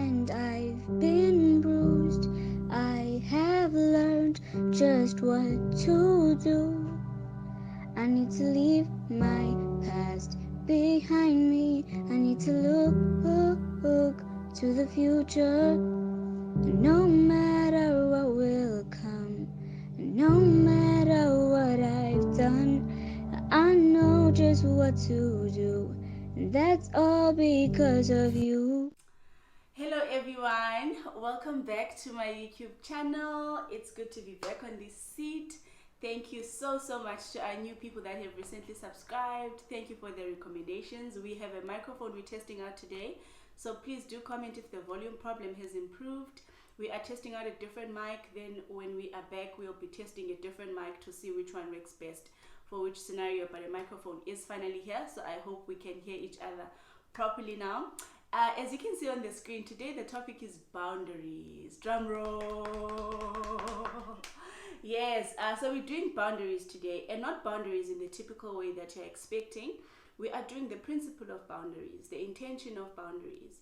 and I've been bruised. I have learned just what to do. I need to leave my past behind me. I need to look to the future. No matter what will come, no matter what I've done, I know just what to do. And that's all because of you. Hello everyone, welcome back to my YouTube channel. It's good to be back on this seat. Thank you so much to our new people that have recently subscribed. Thank you for the recommendations. We have a microphone we're testing out today, so please do comment if the volume problem has improved. We are testing out a different mic, then when we are back we'll be testing a different mic to see which one works best for which scenario, but a microphone is finally here, so I hope we can hear each other properly now. As you can see on the screen, today the topic is boundaries. Drum roll. Yes, so we're doing boundaries today, and not boundaries in the typical way that you're expecting. We are doing the principle of boundaries, the intention of boundaries.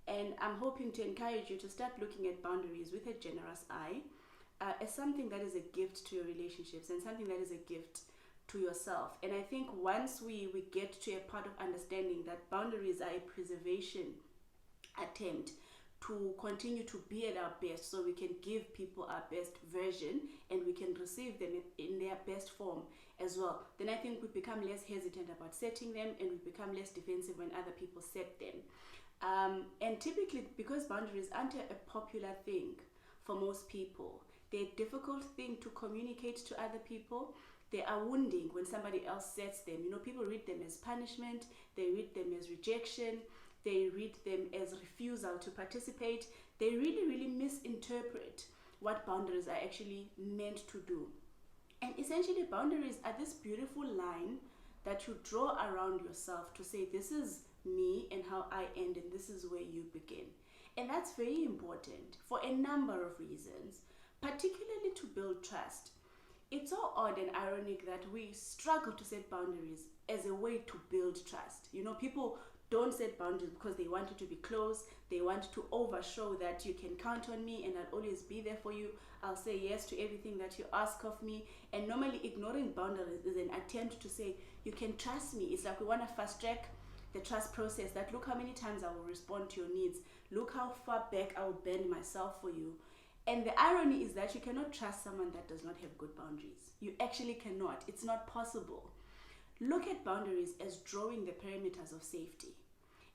And I'm hoping to encourage you to start looking at boundaries with a generous eye, as something that is a gift to your relationships and something that is a gift to yourself. And I think once we get to a part of understanding that boundaries are a preservation attempt to continue to be at our best, so we can give people our best version and we can receive them in their best form as well, then I think we become less hesitant about setting them, and we become less defensive when other people set them. And typically, because boundaries aren't a popular thing for most people, they're a difficult thing to communicate to other people. They are wounding when somebody else sets them. You know, people read them as punishment, they read them as rejection, they read them as refusal to participate. They really misinterpret what boundaries are actually meant to do. And essentially, boundaries are this beautiful line that you draw around yourself to say, this is me and how I end, and this is where you begin. And that's very important for a number of reasons, particularly to build trust. It's so odd and ironic that we struggle to set boundaries as a way to build trust. You know, people don't set boundaries because they want you to be close. They want to overshow that you can count on me and I'll always be there for you. I'll say yes to everything that you ask of me. And normally ignoring boundaries is an attempt to say, you can trust me. It's like we want to fast track the trust process, that look how many times I will respond to your needs. Look how far back I will bend myself for you. And the irony is that you cannot trust someone that does not have good boundaries. You actually cannot. It's not possible. Look at boundaries as drawing the perimeters of safety.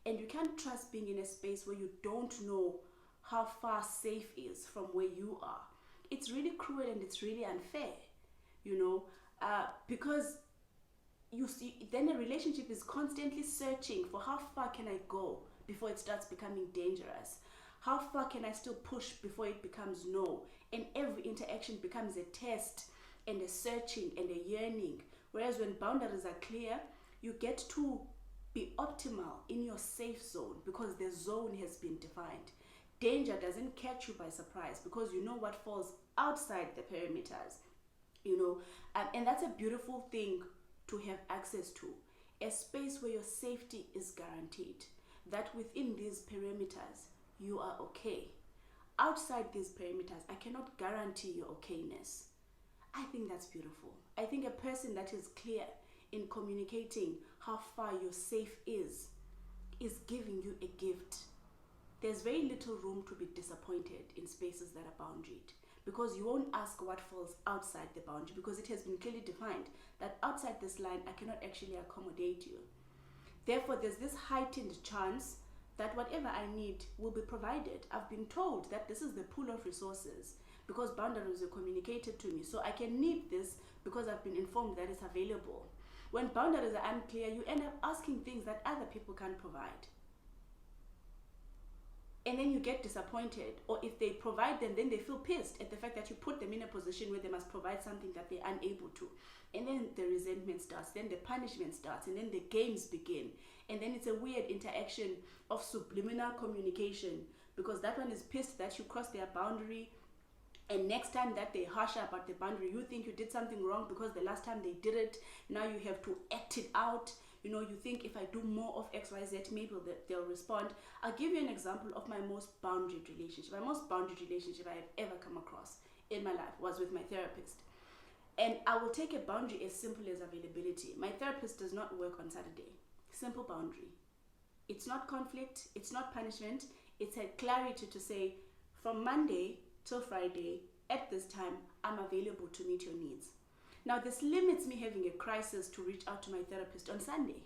And you can't trust being in a space where you don't know how far safe is from where you are. It's really cruel and it's really unfair, you know, because you see, then a relationship is constantly searching for how far can I go before it starts becoming dangerous. How far can I still push before it becomes no? And every interaction becomes a test and a searching and a yearning. Whereas when boundaries are clear, you get to be optimal in your safe zone because the zone has been defined. Danger doesn't catch you by surprise because you know what falls outside the perimeters, you know. And that's a beautiful thing to have access to. A space where your safety is guaranteed. That within these perimeters, you are okay. Outside these perimeters, I cannot guarantee your okayness. I think that's beautiful. I think a person that is clear in communicating how far your safe is giving you a gift. There's very little room to be disappointed in spaces that are boundaried, because you won't ask what falls outside the boundary, because it has been clearly defined that outside this line, I cannot actually accommodate you. Therefore, there's this heightened chance that whatever I need will be provided. I've been told that this is the pool of resources because boundaries are communicated to me. So I can need this because I've been informed that it's available. When boundaries are unclear, you end up asking things that other people can't provide. And then you get disappointed, or if they provide them, then they feel pissed at the fact that you put them in a position where they must provide something that they're unable to. And then the resentment starts, then the punishment starts, and then the games begin. And then it's a weird interaction of subliminal communication, because that one is pissed that you crossed their boundary, and next time that they harsh about the boundary, you think you did something wrong because the last time they did it, now you have to act it out. You think if I do more of XYZ, maybe they'll respond. I'll give you an example of my most boundaried relationship. My most boundaried relationship I have ever come across in my life was with my therapist. And I will take a boundary as simple as availability. My therapist does not work on Saturday. Simple boundary. It's not conflict. It's not punishment. It's a clarity to say, from Monday till Friday, at this time, I'm available to meet your needs. Now, this limits me having a crisis to reach out to my therapist on Sunday.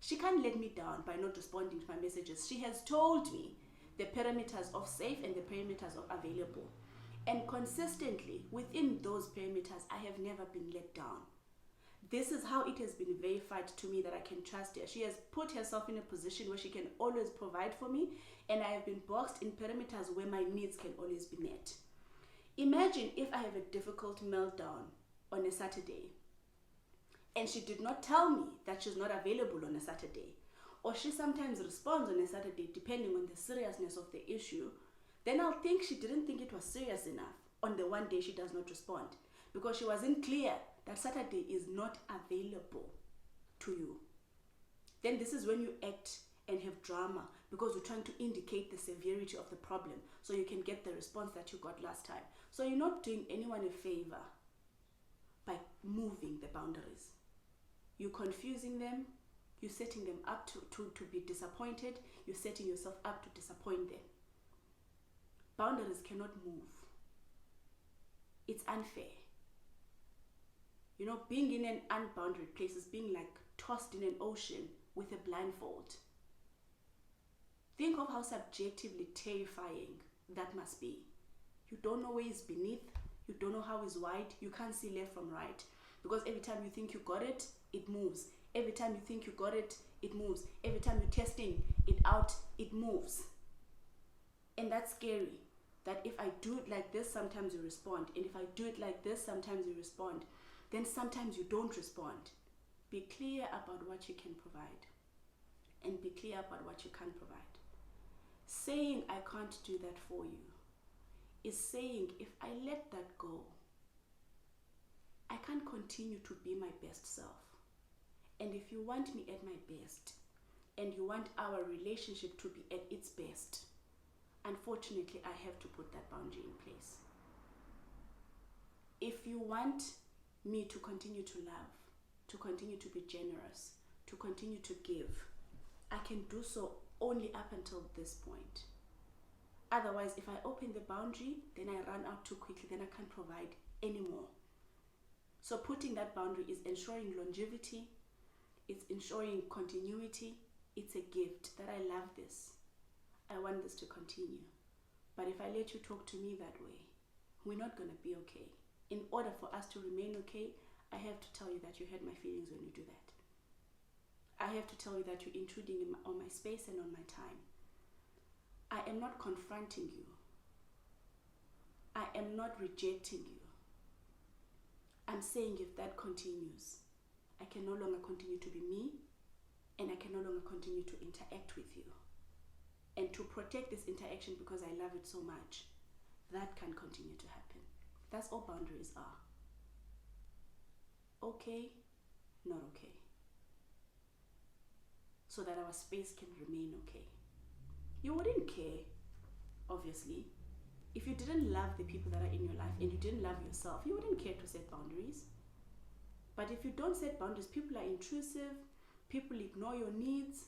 She can't let me down by not responding to my messages. She has told me the parameters of safe and the parameters of available. And consistently, within those parameters, I have never been let down. This is how it has been verified to me that I can trust her. She has put herself in a position where she can always provide for me, and I have been boxed in parameters where my needs can always be met. Imagine if I have a difficult meltdown on a Saturday, and she did not tell me that she's not available on a Saturday, or she sometimes responds on a Saturday depending on the seriousness of the issue, then I'll think she didn't think it was serious enough on the one day she does not respond, because she wasn't clear that Saturday is not available to you. Then this is when you act and have drama, because you're trying to indicate the severity of the problem so you can get the response that you got last time. So you're not doing anyone a favor by moving the boundaries. You're confusing them. You're setting them up to be disappointed. You're setting yourself up to disappoint them. Boundaries cannot move. It's unfair. Being in an unbounded place is being like tossed in an ocean with a blindfold. Think of how subjectively terrifying that must be. You don't know where it's beneath. You don't know how it's wide. You can't see left from right. Because every time you think you got it, it moves. Every time you think you got it, it moves. Every time you're testing it out, it moves. And that's scary. That if I do it like this, sometimes you respond. And if I do it like this, sometimes you respond. Then sometimes you don't respond. Be clear about what you can provide. And be clear about what you can't provide. Saying I can't do that for you is saying if I let that go, I can't continue to be my best self. And if you want me at my best, and you want our relationship to be at its best, unfortunately, I have to put that boundary in place. If you want me to continue to love, to continue to be generous, to continue to give, I can do so only up until this point. Otherwise, if I open the boundary, then I run out too quickly, then I can't provide anymore. So putting that boundary is ensuring longevity, it's ensuring continuity, it's a gift that I love this. I want this to continue. But if I let you talk to me that way, we're not going to be okay. In order for us to remain okay, I have to tell you that you hurt my feelings when you do that. I have to tell you that you're intruding on my space and on my time. I am not confronting you. I am not rejecting you. I'm saying if that continues, I can no longer continue to be me, and I can no longer continue to interact with you. And to protect this interaction because I love it so much, that can continue to happen. That's all boundaries are. Okay, not okay. So that our space can remain okay. You wouldn't care, obviously, if you didn't love the people that are in your life and you didn't love yourself. You wouldn't care to set boundaries. But if you don't set boundaries, people are intrusive, people ignore your needs,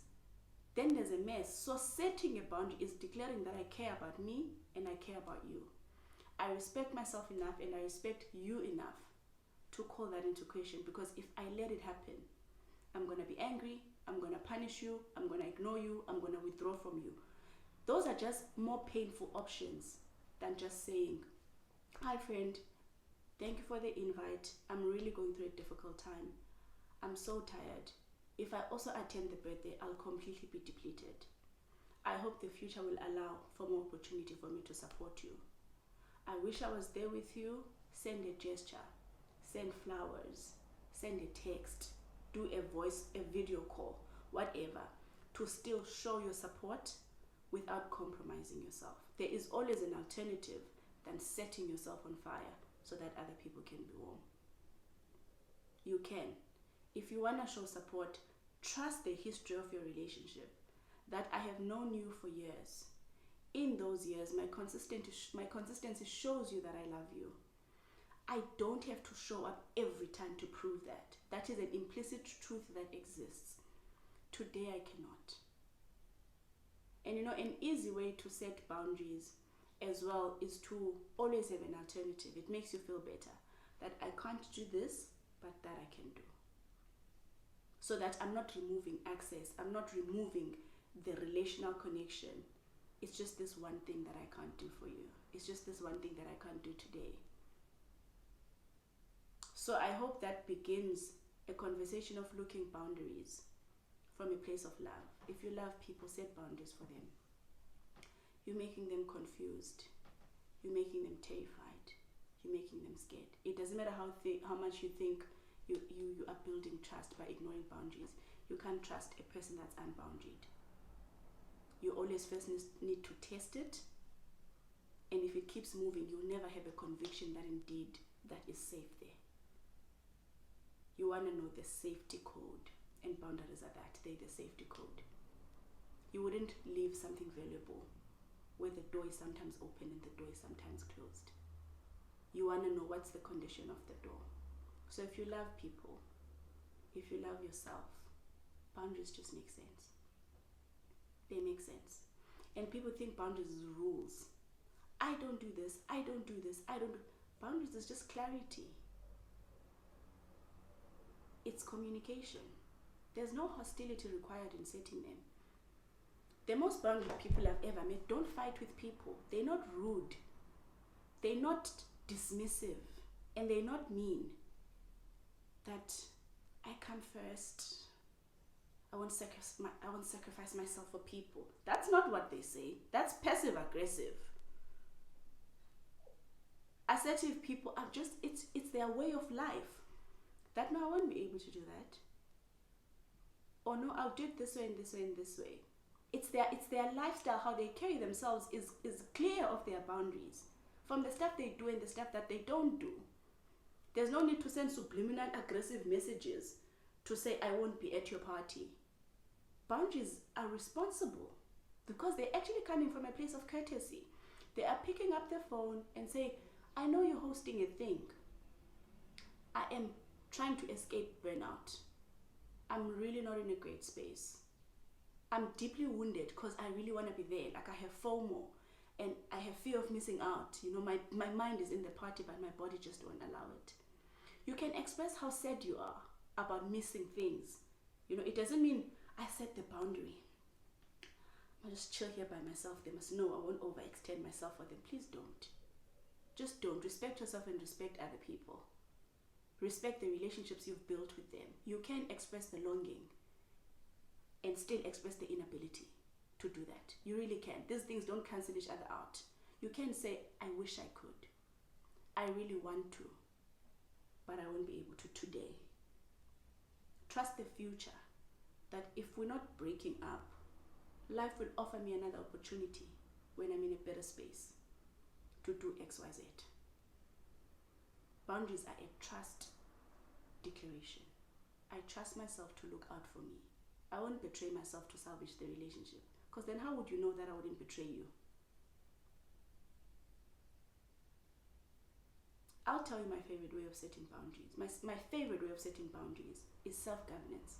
then there's a mess. So setting a boundary is declaring that I care about me and I care about you. I respect myself enough and I respect you enough to call that into question, because if I let it happen, I'm going to be angry, I'm going to punish you, I'm going to ignore you, I'm going to withdraw from you. Those are just more painful options than just saying, hi friend, thank you for the invite. I'm really going through a difficult time. I'm so tired. If I also attend the birthday, I'll completely be depleted. I hope the future will allow for more opportunity for me to support you. I wish I was there with you. Send a gesture, send flowers, send a text, do a voice, a video call, whatever, to still show your support without compromising yourself. There is always an alternative than setting yourself on fire so that other people can be warm. You can. If you want to show support, Trust the history of your relationship, that I have known you for years. In those years, my consistency shows you that I love you. I don't have to show up every time to prove that. That is an implicit truth that exists. Today I cannot. And an easy way to set boundaries as well is to always have an alternative. It makes you feel better that I can't do this, but that I can do. So that I'm not removing access, I'm not removing the relational connection. It's just this one thing that I can't do for you. It's just this one thing that I can't do today. So I hope that begins a conversation of looking boundaries from a place of love. If you love people, set boundaries for them. You're making them confused. You're making them terrified. You're making them scared. It doesn't matter how much you think you are building trust by ignoring boundaries. You can't trust a person that's unboundaried. You always first need to test it. And if it keeps moving, you'll never have a conviction that indeed that is safe there. You want to know the safety code, and boundaries are that. They're the safety code. You wouldn't leave something valuable where the door is sometimes open and the door is sometimes closed. You want to know what's the condition of the door. So if you love people, if you love yourself, boundaries just make sense. They make sense. And people think boundaries is rules. I don't do this, I don't do this, I don't do. Boundaries is just clarity. It's communication. There's no hostility required in setting them. The most boundary people I've ever met don't fight with people. They're not rude. They're not dismissive. And they're not mean. That I come first. I won't sacrifice myself for people. That's not what they say. That's passive aggressive. Assertive people are just, it's their way of life. That no, I won't be able to do that. Or no, I'll do it this way and this way and this way. It's their lifestyle, how they carry themselves is clear of their boundaries. From the stuff they do and the stuff that they don't do. There's no need to send subliminal aggressive messages to say, I won't be at your party. Boundaries are responsible because they're actually coming from a place of courtesy. They are picking up their phone and saying, I know you're hosting a thing. I am trying to escape burnout. I'm really not in a great space. I'm deeply wounded because I really want to be there. Like I have FOMO and I have fear of missing out. My mind is in the party, but my body just won't allow it. You can express how sad you are about missing things. It doesn't mean I set the boundary. I'll just chill here by myself. They must know I won't overextend myself for them. Please don't. Just don't. Respect yourself and respect other people. Respect the relationships you've built with them. You can express the longing and still express the inability to do that. You really can. These things don't cancel each other out. You can say, I wish I could. I really want to, but I won't be able to today. Trust the future, that if we're not breaking up, life will offer me another opportunity when I'm in a better space to do X, Y, Z. Boundaries are a trust declaration. I trust myself to look out for me. I won't betray myself to salvage the relationship, because then how would you know that I wouldn't betray you? I'll tell you my favorite way of setting boundaries. My favorite way of setting boundaries is self-governance.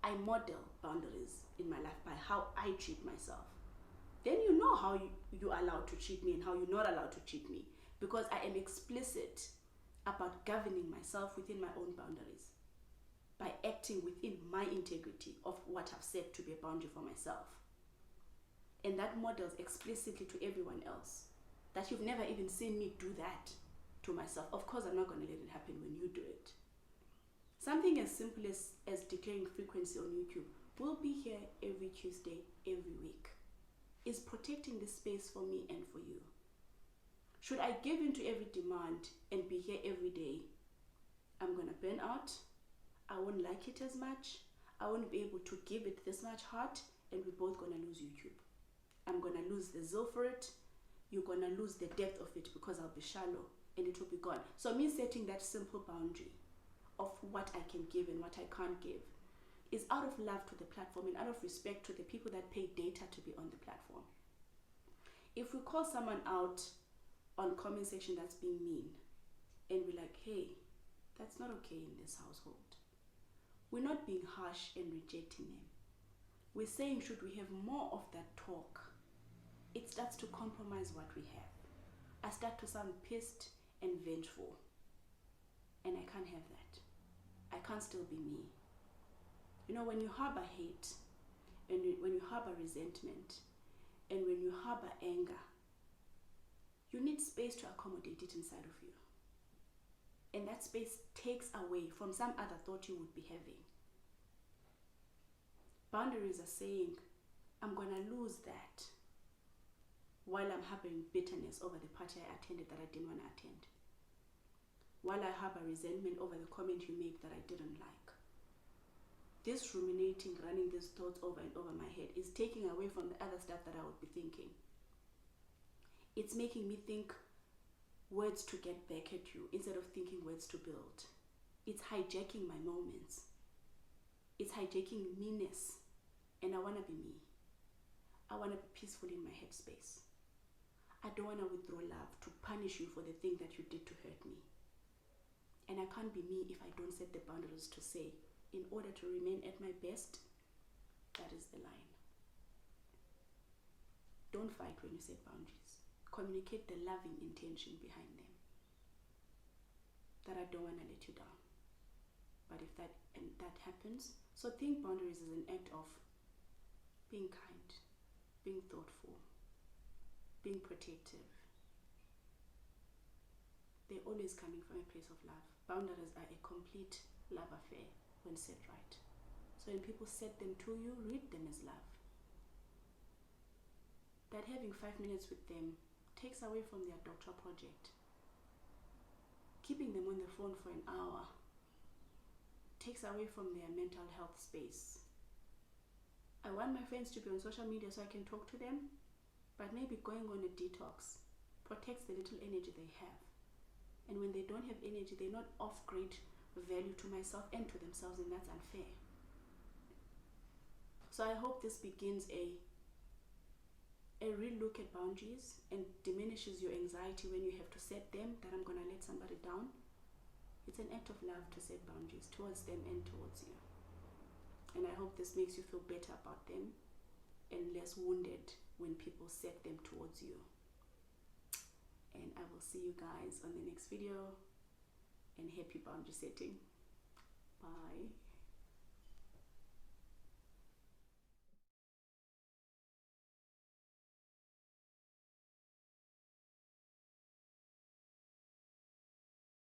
I model boundaries in my life by how I treat myself. Then you know how you're allowed to treat me and how you're not allowed to treat me, because I am explicit about governing myself within my own boundaries by acting within my integrity of what I've set to be a boundary for myself. And that models explicitly to everyone else that you've never even seen me do that to myself. Of course, I'm not going to let it happen when you do it. Something as simple as declaring frequency on YouTube, we'll be here every Tuesday, every week, is protecting the space for me and for you. Should I give in to every demand and be here every day, I'm going to burn out. I won't like it as much. I won't be able to give it this much heart, and we're both going to lose YouTube. I'm going to lose the zeal for it. You're going to lose the depth of it because I'll be shallow and it will be gone. So me setting that simple boundary of what I can give and what I can't give is out of love to the platform and out of respect to the people that pay data to be on the platform. If we call someone out on comment section that's being mean, and we're like, hey, that's not okay in this household, we're not being harsh and rejecting them. We're saying, should we have more of that talk? It starts to compromise what we have. I start to sound pissed and vengeful, and I can't have that. I can't still be me. You know, when you harbor hate, and when you harbor resentment, and when you harbor anger, you need space to accommodate it inside of you. And that space takes away from some other thought you would be having. Boundaries are saying, I'm going to lose that while I'm harboring bitterness over the party I attended that I didn't want to attend. While I harbor resentment over the comment you made that I didn't like. This ruminating, running these thoughts over and over my head is taking away from the other stuff that I would be thinking. It's making me think words to get back at you instead of thinking words to build. It's hijacking my moments. It's hijacking meanness. And I want to be me. I want to be peaceful in my headspace. I don't want to withdraw love to punish you for the thing that you did to hurt me. And I can't be me if I don't set the boundaries to say, in order to remain at my best, that is the line. Don't fight when you set boundaries. Communicate the loving intention behind them. That I don't want to let you down. But if that happens, so think boundaries is an act of being kind, being thoughtful, being protective. They're always coming from a place of love. Boundaries are a complete love affair when set right. So when people set them to you, read them as love. That having 5 minutes with them takes away from their doctoral project. Keeping them on the phone for an hour takes away from their mental health space. I want my friends to be on social media so I can talk to them, but maybe going on a detox protects the little energy they have. And when they don't have energy, they're not of great value to myself and to themselves, and that's unfair. So I hope this begins a real look at boundaries and diminishes your anxiety when you have to set them, that I'm going to let somebody down. It's an act of love to set boundaries towards them and towards you. And I hope this makes you feel better about them and less wounded when people set them towards you. And I will see you guys on the next video, and happy boundary setting. Bye.